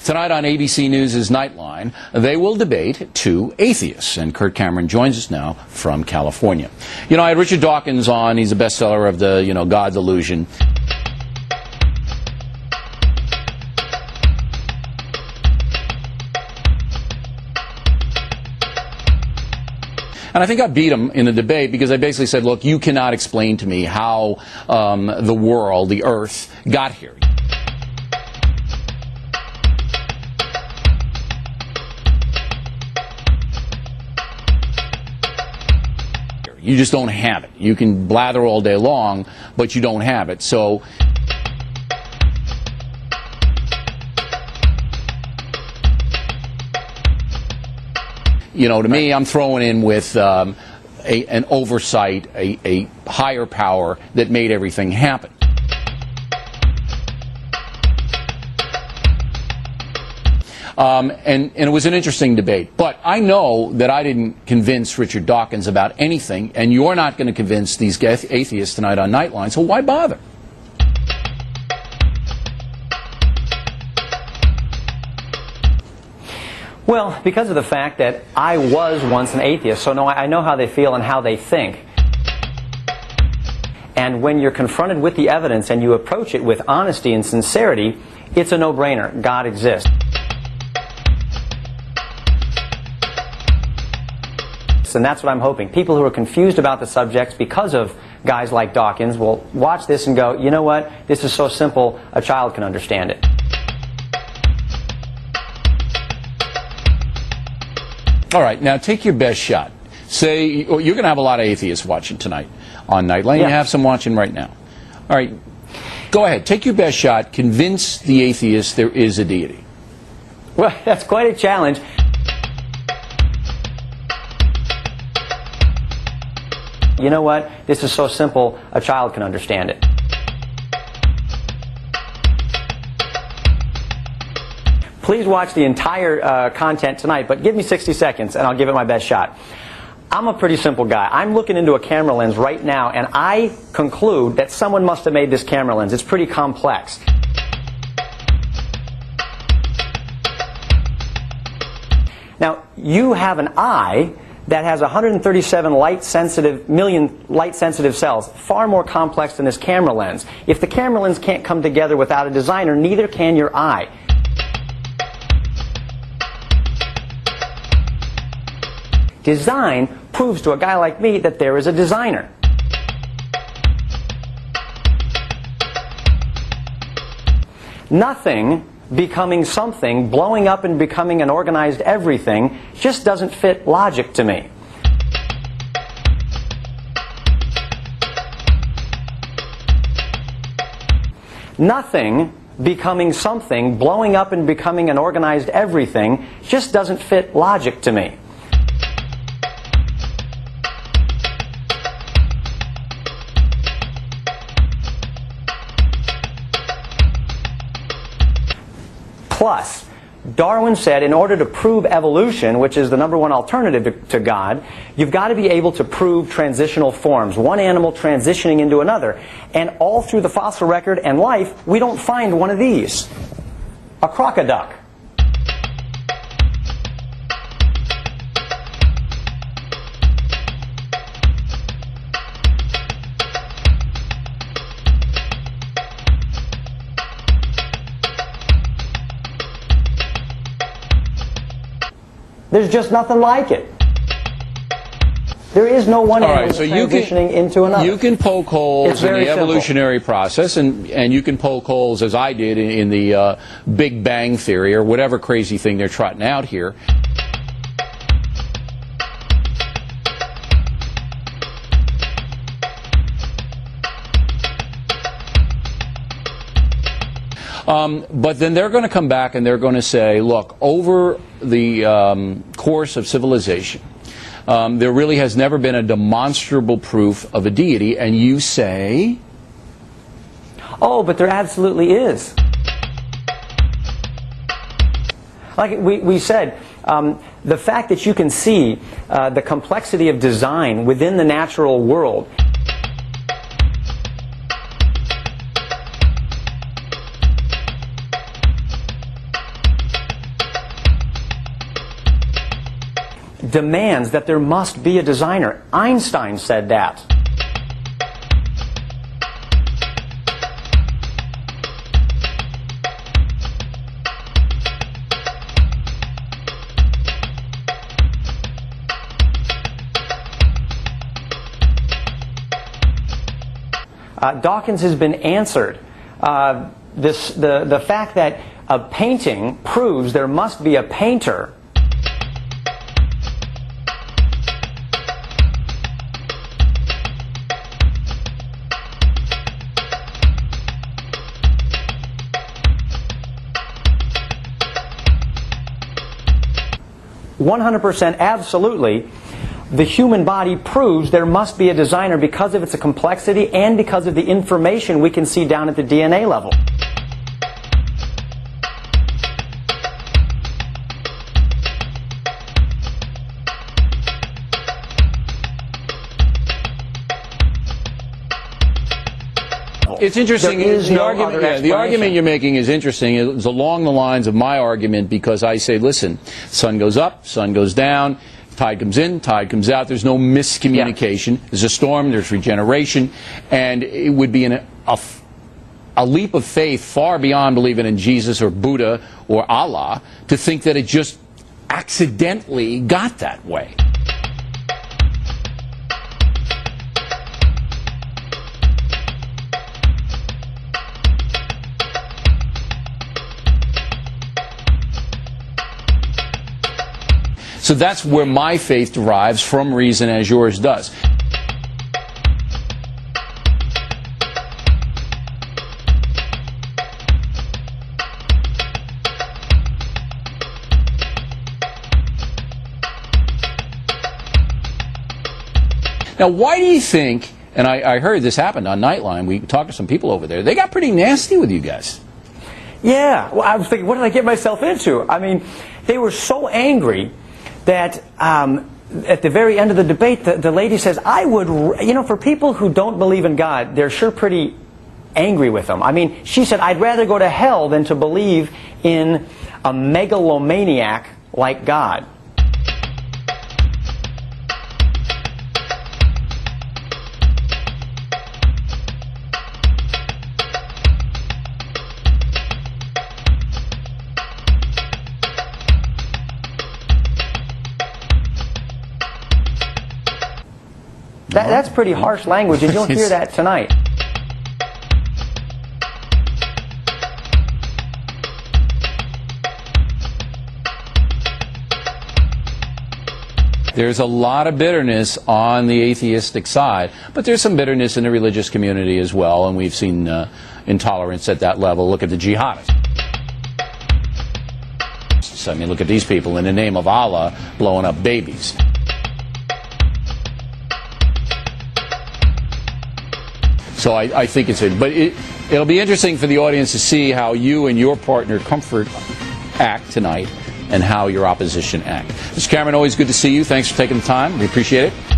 Tonight on ABC News' Nightline, they will debate two atheists, and Kurt Cameron joins us now from California. You know, I had Richard Dawkins on. He's a bestseller of the, God's Illusion. And I think I beat him in the debate because I basically said, look, you cannot explain to me how the world, the earth, got here. You just don't have it. You can blather all day long, but you don't have it. So, to me, I'm throwing in with an oversight, a higher power that made everything happen. And it was an interesting debate. But I know that I didn't convince Richard Dawkins about anything, and you're not going to convince these atheists tonight on Nightline, so why bother? Well, because of the fact that I was once an atheist, so I know how they feel and how they think. And when you're confronted with the evidence and you approach it with honesty and sincerity, it's a no-brainer. God exists. And that's what I'm hoping. People who are confused about the subjects because of guys like Dawkins will watch this and go, you know what? This is so simple, a child can understand it. All right, now take your best shot. Say, you're going to have a lot of atheists watching tonight on Nightline. Yeah. You have some watching right now. All right, go ahead. Take your best shot. Convince the atheists there is a deity. Well, that's quite a challenge. You know what? This is so simple, a child can understand it. Please watch the entire content tonight, but give me 60 seconds and I'll give it my best shot. I'm a pretty simple guy. I'm looking into a camera lens right now and I conclude that someone must have made this camera lens. It's pretty complex. Now, you have an eye that has 137 million light-sensitive cells, far more complex than this camera lens. If the camera lens can't come together without a designer, neither can your eye. Design proves to a guy like me that there is a designer. Nothing becoming something, blowing up and becoming an organized everything, just doesn't fit logic to me. Nothing becoming something, blowing up and becoming an organized everything, just doesn't fit logic to me. Plus, Darwin said in order to prove evolution, which is the #1 alternative to God, you've got to be able to prove transitional forms, one animal transitioning into another. And all through the fossil record and life, we don't find one of these. A crocoduck. There's just nothing like it. There is no one animal transitioning into another. You can poke holes in the evolutionary process, and you can poke holes, as I did, in the Big Bang Theory, or whatever crazy thing they're trotting out here. But then they're going to come back and they're going to say, look, over the course of civilization, there really has never been a demonstrable proof of a deity, and you say? Oh, but there absolutely is. Like we said, the fact that you can see the complexity of design within the natural world. demands that there must be a designer. Einstein said that. Dawkins has been answered. The fact that a painting proves there must be a painter. "100% absolutely, the human body proves there must be a designer because of its complexity and because of the information we can see down at the DNA level." It's interesting. The argument you're making is interesting. It's along the lines of my argument, because I say, listen, sun goes up, sun goes down, tide comes in, tide comes out. There's no miscommunication. Yeah. There's a storm, there's regeneration, and it would be a leap of faith far beyond believing in Jesus or Buddha or Allah to think that it just accidentally got that way. So that's where my faith derives from reason, as yours does. Now, why do you think, and I heard this happened on Nightline, we talked to some people over there, they got pretty nasty with you guys. Yeah, well, I was thinking, what did I get myself into? I mean, they were so angry that at the very end of the debate, the lady says, I would, for people who don't believe in God, they're sure pretty angry with them. I mean, she said, I'd rather go to hell than to believe in a megalomaniac like God. That's pretty harsh language, and you'll hear that tonight. There's a lot of bitterness on the atheistic side, but there's some bitterness in the religious community as well, and we've seen intolerance at that level. Look at the jihadists. I mean, look at these people in the name of Allah blowing up babies. So I think but it'll be interesting for the audience to see how you and your partner Comfort act tonight and how your opposition act. Mr. Cameron, always good to see you. Thanks for taking the time. We appreciate it.